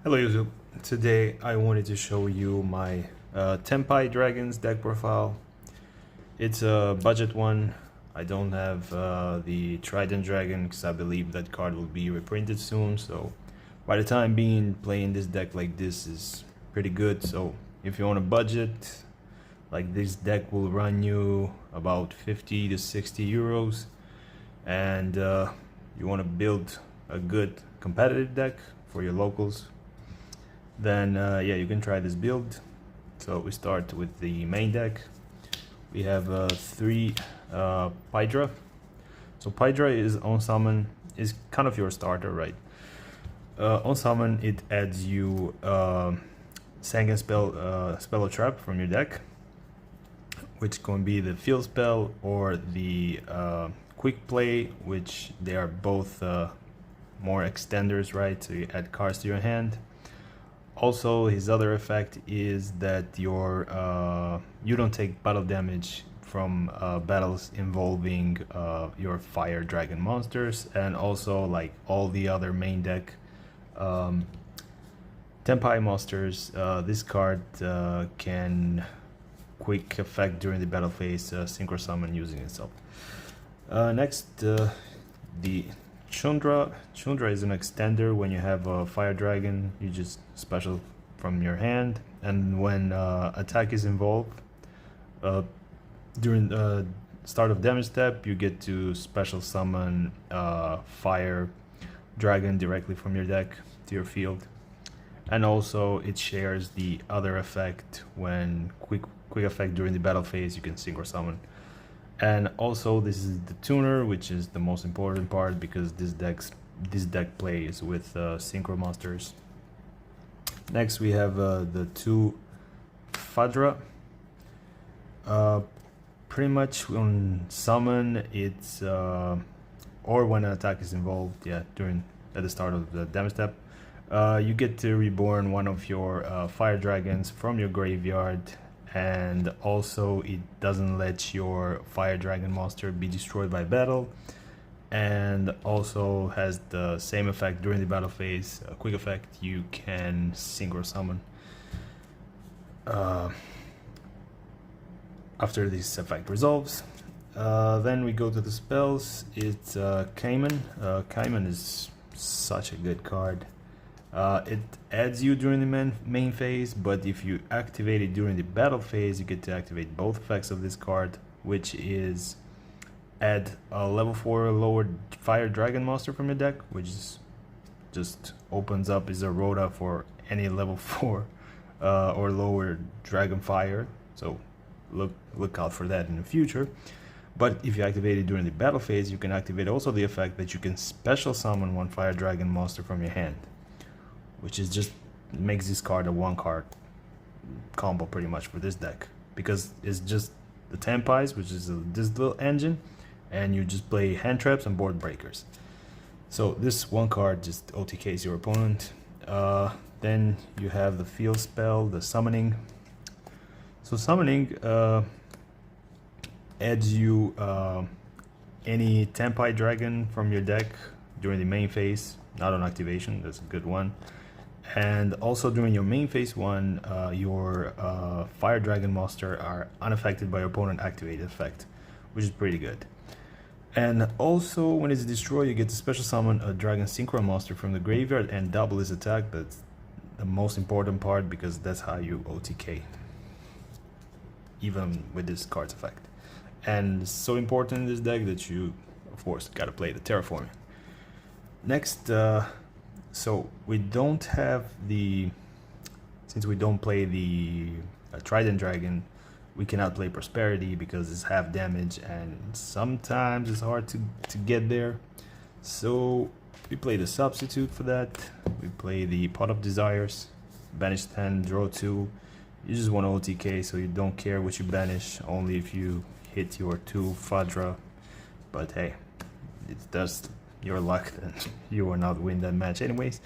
Hello YouTube, today I wanted to show you my Tenpai Dragons deck profile. It's a budget one. I don't have the Trident Dragon because I believe that card will be reprinted soon, so by the time being, playing this deck like this is pretty good. So if you want a budget, like this deck will run you about 50 to 60 euros, and you want to build a good competitive deck for your locals, then yeah, you can try this build. So we start with the main deck. We have 3 Paidra. So Paidra is on summon, is kind of your starter, right? On summon, it adds you Sangen spell or trap from your deck, which can be the field spell or the quick play, which they are both more extenders, right? So you add cards to your hand. Also, his other effect is that your you don't take battle damage from battles involving your fire dragon monsters, and also like all the other main deck Tenpai monsters. This card can quick effect during the battle phase, synchro summon using itself. Next, the Chundra. Chundra is an extender. When you have a fire dragon, you just special from your hand, and when attack is involved during the start of damage step, you get to special summon fire dragon directly from your deck to your field. And also it shares the other effect when quick effect during the battle phase, you can synchro summon. And also this is the tuner, which is the most important part because this deck plays with synchro monsters. Next we have the 2 Fadra. Pretty much on summon, it's or when an attack is involved, yeah, at the start of the damage step, you get to reborn one of your fire dragons from your graveyard. And also it doesn't let your fire dragon monster be destroyed by battle, and also has the same effect during the battle phase, a quick effect. You can synchro summon after this effect resolves. Then we go to the spells. It's Kaimen. Kaimen is such a good card. It adds you during the main phase, but if you activate it during the battle phase, you get to activate both effects of this card, which is add a level 4 lower fire dragon monster from your deck, which is just opens up as a rota for any level 4 or lower dragon fire. So look out for that in the future. But if you activate it during the battle phase, you can activate also the effect that you can special summon one fire dragon monster from your hand, which is just makes this card a 1-card combo pretty much for this deck, because it's just the Tenpais, which is this little engine, and you just play hand traps and board breakers. So this 1 card just OTKs your opponent. Then you have the field spell, the summoning. So summoning adds you any Tenpai dragon from your deck during the main phase, not on activation. That's a good one. And also during your main phase 1, your fire dragon monster are unaffected by your opponent activated effect, which is pretty good. And also when it's destroyed, you get to special summon a dragon synchro monster from the graveyard and double his attack. That's the most important part, because that's how you OTK, even with this card's effect. And it's so important in this deck that you, of course, gotta play the Terraforming. Next, so we don't have since we don't play the Trident Dragon, we cannot play Prosperity because it's half damage and sometimes it's hard to get there. So we play the substitute for that. We play the Pot of Desires, banish 10, draw 2. You just want to OTK, so you don't care what you banish, only if you hit your 2 Fadra. But hey, it's just your luck, then you will not win that match anyways.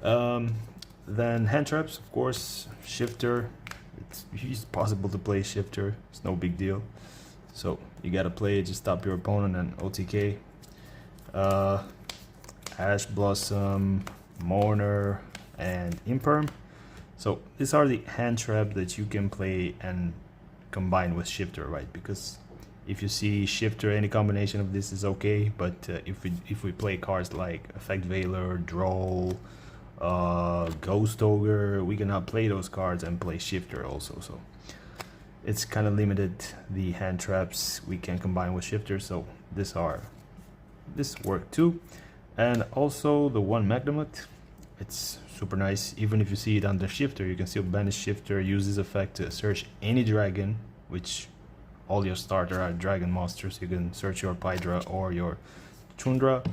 Then hand traps, of course. Shifter, it's possible to play Shifter, it's no big deal. So you gotta play it, just stop your opponent and OTK. Ash Blossom, Mourner, and Imperm. So these are the hand trap that you can play and combine with Shifter, right? Because if you see Shifter, any combination of this is okay, but if we play cards like Effect Veiler, Droll, Ghost Ogre, we cannot play those cards and play Shifter also. So it's kind of limited the hand traps we can combine with Shifter. So this work too. And also the one Magnamhut, it's super nice. Even if you see it under Shifter, you can still banish Shifter, use this effect to search any dragon, which all your starter are dragon monsters. You can search your Paidra or your Chundra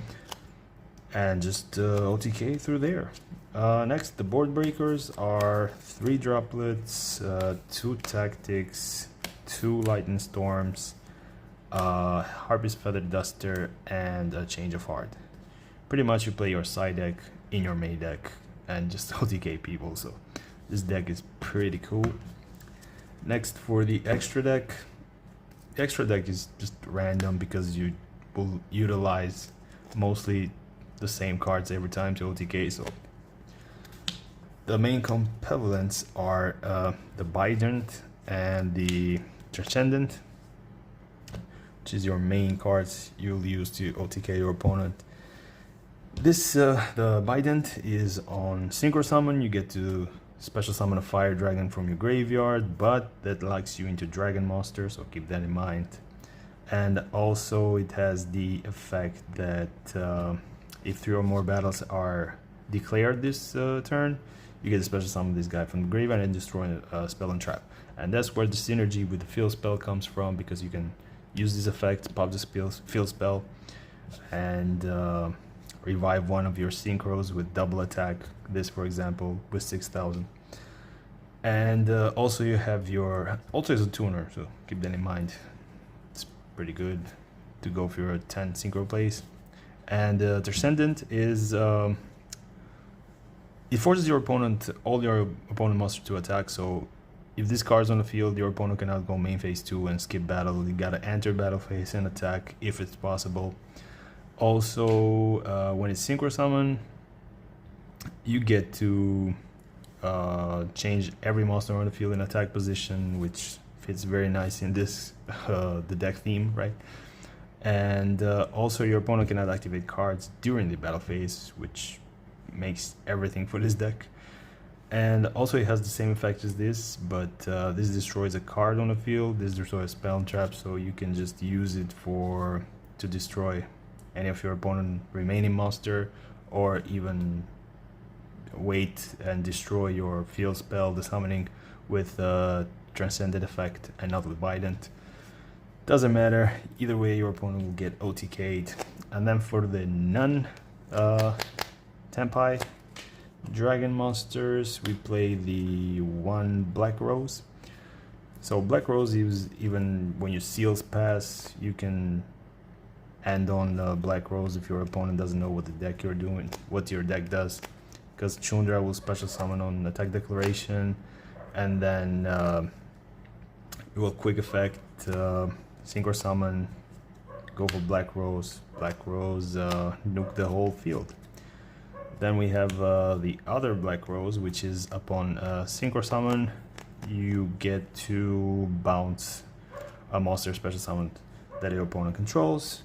and just OTK through there. Next, the board breakers are 3 droplets, 2 tactics, 2 lightning storms, Harpie's Feather Duster, and a change of heart. Pretty much you play your side deck in your main deck and just OTK people, so this deck is pretty cool. Next, for the extra deck, the extra deck is just random because you will utilize mostly the same cards every time to OTK. So the main components are the Bident and the Transcendent, which is your main cards you'll use to OTK your opponent. This the Bident is on Synchro Summon. You get to special summon a fire dragon from your graveyard, but that locks you into dragon monster, so keep that in mind. And also it has the effect that if 3 or more battles are declared this turn, you get to special summon this guy from the graveyard and destroy a spell and trap. And that's where the synergy with the field spell comes from, because you can use this effect, pop this field spell, and revive one of your synchros with double attack. This, for example, with 6,000. And also you have your also is a tuner, so keep that in mind. It's pretty good to go for your 10 synchro plays. And Transcendent is it forces your opponent, all your opponent monsters to attack. So if this card's on the field, your opponent cannot go main phase 2 and skip battle. You gotta enter battle phase and attack if it's possible. Also, when it's synchro summon, you get to change every monster on the field in attack position, which fits very nice in this the deck theme, right? And also your opponent cannot activate cards during the battle phase, which makes everything for this deck. And also it has the same effect as this, but this destroys a card on the field, this destroys a spell and trap, so you can just use it to destroy any of your opponent remaining monster, or even wait and destroy your field spell, the summoning, with Transcendent effect and not with Bident. Doesn't matter, either way your opponent will get OTK'd. And then for the Tenpai dragon monsters, we play the one Black Rose. So Black Rose is, even when your seals pass, you can end on Black Rose if your opponent doesn't know what the deck you're doing, what your deck does. Because Chundra will special summon on attack declaration, and then it will quick effect, synchro summon, go for Black Rose, nuke the whole field. Then we have the other Black Rose, which is upon synchro summon, you get to bounce a monster special summon that your opponent controls.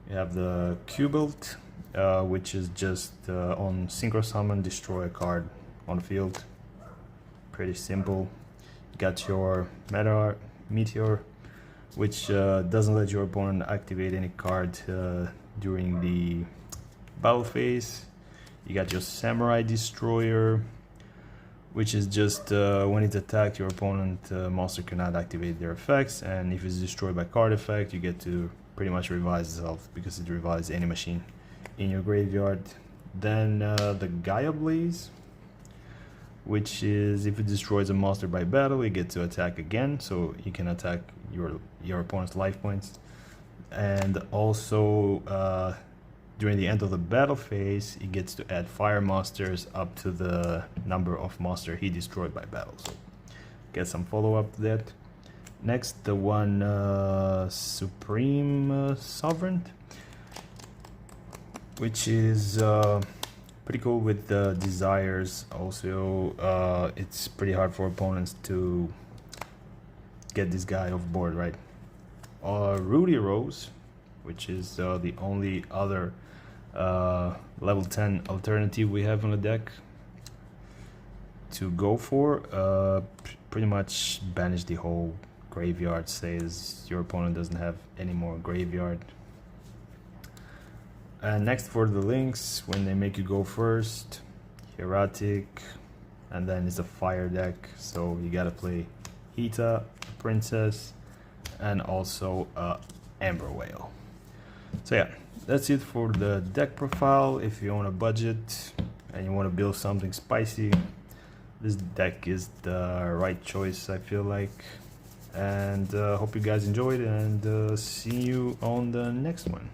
You have the Kuibelt, which is just on synchro summon, destroy a card on the field. Pretty simple. You got your Meteor, which doesn't let your opponent activate any card during the battle phase. You got your Samurai Destroyer, which is just when it's attacked, your opponent monster cannot activate their effects, and if it's destroyed by card effect, you get to pretty much revive itself, because it revives any machine in your graveyard. Then the Gaia Ablaze, which is if it destroys a monster by battle, you get to attack again, so you can attack your opponent's life points. And also during the end of the battle phase, it gets to add fire monsters up to the number of monsters he destroyed by battle, so get some follow-up to that. Next, the one Supreme Sovereign, which is Pretty cool with the desires. Also, it's pretty hard for opponents to get this guy off board, right? Rudy Rose, which is the only other level 10 alternative we have on the deck to go for. Pretty much banish the whole graveyard, says your opponent doesn't have any more graveyard. And next for the links, when they make you go first, Hieratic, and then it's a fire deck, so you gotta play Hiita, Princess, and also Amblowhale. So yeah, that's it for the deck profile. If you own a budget and you want to build something spicy, this deck is the right choice, I feel like. And hope you guys enjoyed, and see you on the next one.